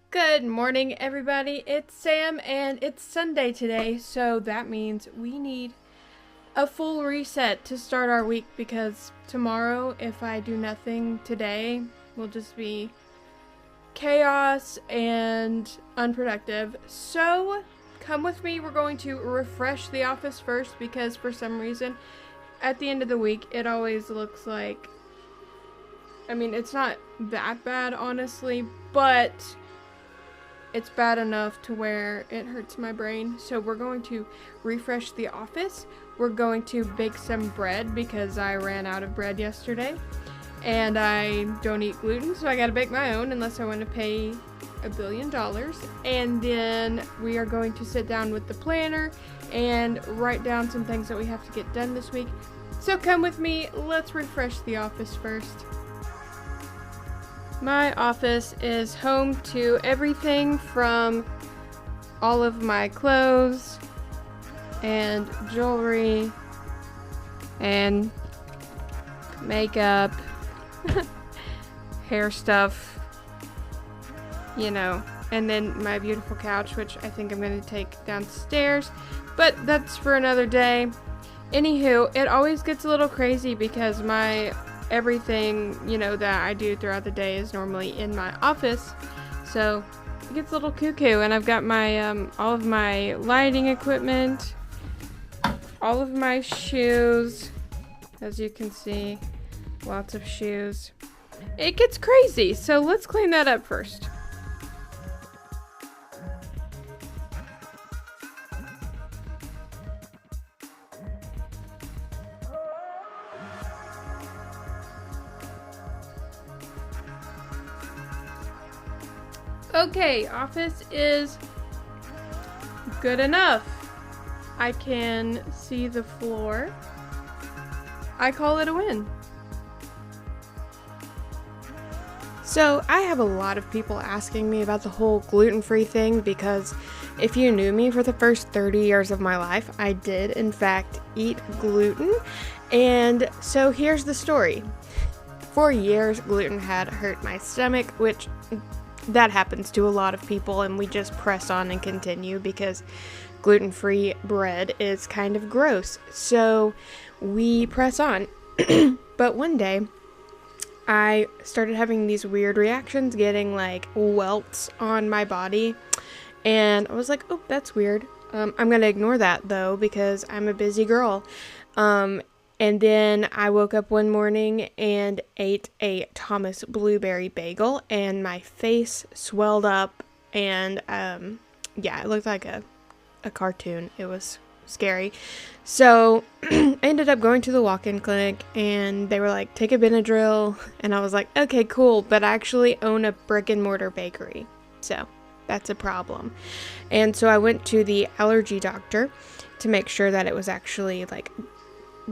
Good morning, everybody. It's Sam, and it's Sunday today, so that means we need a full reset to start our week because tomorrow, if I do nothing today, will just be chaos and unproductive. So, come with me. We're going to refresh the office first because for some reason, at the end of the week, it always looks like. It's not that bad, honestly, but it's bad enough to where it hurts my brain. So we're going to refresh the office. We're going to bake some bread because I ran out of bread yesterday. And I don't eat gluten, so I gotta bake my own unless I want to pay $1 billion. And then we are going to sit down with the planner and write down some things that we have to get done this week. So come with me, let's refresh the office first. My office is home to everything from all of my clothes and jewelry and makeup, hair stuff, and then my beautiful couch, which I think I'm going to take downstairs, but that's for another day. Anywho, it always gets a little crazy because my everything, that I do throughout the day is normally in my office. So it gets a little cuckoo, and I've got my, all of my lighting equipment, all of my shoes, as you can see, lots of shoes. It gets crazy, so let's clean that up first. Okay, office is good enough. I can see the floor. I call it a win. So I have a lot of people asking me about the whole gluten-free thing because if you knew me for the first 30 years of my life, I did in fact eat gluten. And so here's the story. For years, gluten had hurt my stomach, which that happens to a lot of people, and we just press on and continue because gluten-free bread is kind of gross. So we press on. But one day, I started having these weird reactions, getting like welts on my body, and I was like, oh, that's weird. I'm gonna ignore that though because I'm a busy girl. And then I woke up one morning and ate a Thomas Blueberry bagel, and my face swelled up, and it looked like a cartoon. It was scary. So I ended up going to the walk-in clinic, and they were like, take a Benadryl, and I was like, okay, cool, but I actually own a brick and mortar bakery, so that's a problem. And so I went to the allergy doctor to make sure that it was actually like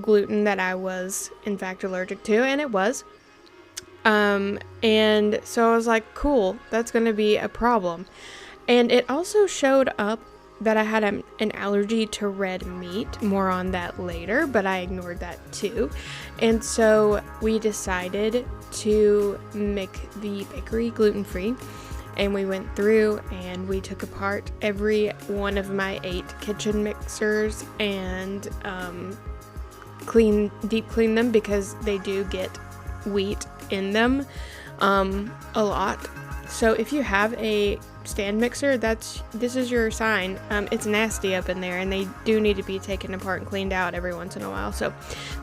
gluten that I was in fact allergic to, and it was. And so I was like, cool, that's gonna be a problem. And it also showed up that I had an allergy to red meat. More on that later, but I ignored that too. And so we decided to make the bakery gluten-free, and we went through and we took apart every one of my 8 kitchen mixers and deep clean them because they do get wheat in them a lot. So if you have a stand mixer, this is your sign. It's nasty up in there, and they do need to be taken apart and cleaned out every once in a while. So,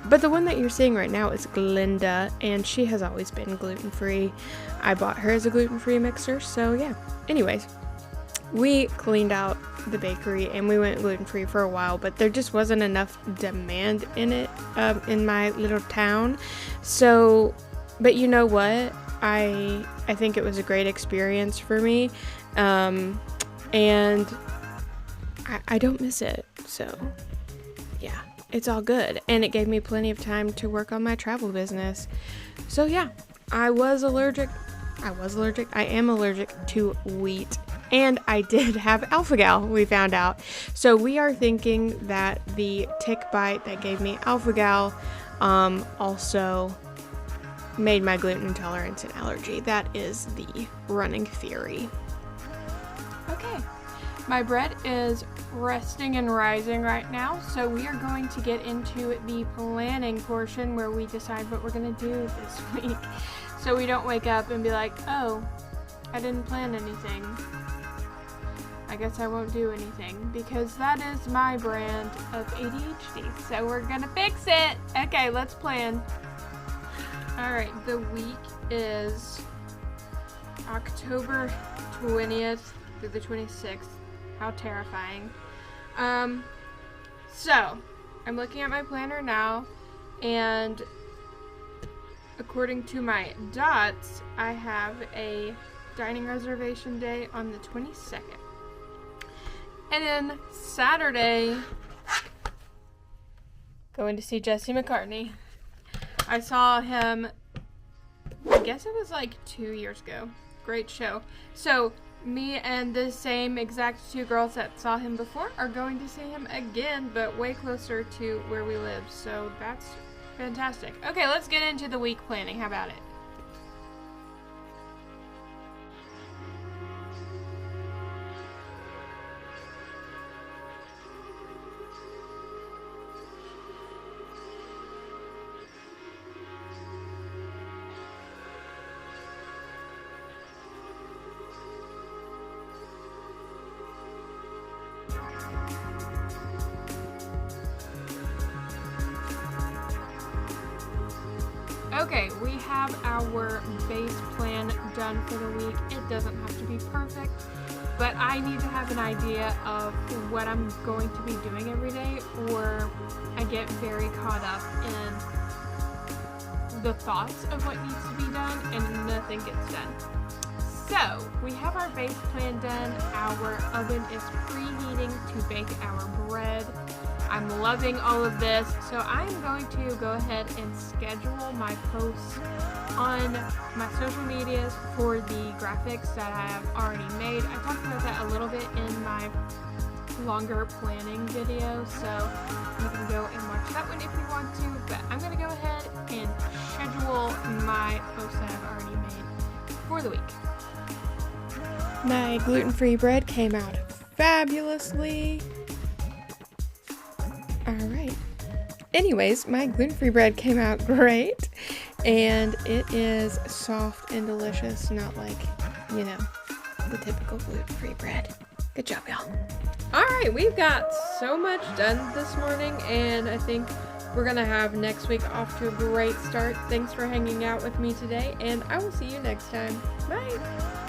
but the one that you're seeing right now is Glinda, and she has always been gluten-free. I bought her as a gluten-free mixer, so yeah. Anyways, we cleaned out the bakery and we went gluten-free for a while, but there just wasn't enough demand in it in my little town. So, but you know what? I think it was a great experience for me, and I don't miss it. So yeah, it's all good, and it gave me plenty of time to work on my travel business. So yeah, I am allergic to wheat. And I did have alpha-gal, we found out. So we are thinking that the tick bite that gave me alpha-gal also made my gluten intolerance an allergy. That is the running theory. Okay, my bread is resting and rising right now, so we are going to get into the planning portion where we decide what we're going to do this week. So we don't wake up and be like, oh, I didn't plan anything. I guess I won't do anything, because that is my brand of ADHD. So we're gonna fix it. Okay, let's plan. Alright, the week is October 20th through the 26th. How terrifying. So, I'm looking at my planner now, and according to my dots, I have a dining reservation day on the 22nd. And then Saturday, going to see Jesse McCartney. I saw him, I guess it was like 2 years ago. Great show. So me and the same exact two girls that saw him before are going to see him again, but way closer to where we live. So that's fantastic. Okay, let's get into the week planning. How about it? Okay, we have our base plan done for the week. It doesn't have to be perfect, but I need to have an idea of what I'm going to be doing every day, or I get very caught up in the thoughts of what needs to be done and nothing gets done. So, we have our base plan done. Our oven is preheating to bake our bread. I'm loving all of this, so I'm going to go ahead and schedule my posts on my social medias for the graphics that I have already made. I talked about that a little bit in my longer planning video, so you can go and watch that one if you want to, but I'm going to go ahead and schedule my posts that I've already made for the week. My gluten-free bread came out fabulously. Alright. Anyways, my gluten-free bread came out great, and it is soft and delicious, not like, you know, the typical gluten-free bread. Good job, y'all. Alright, we've got so much done this morning, and I think we're gonna have next week off to a great start. Thanks for hanging out with me today, and I will see you next time. Bye!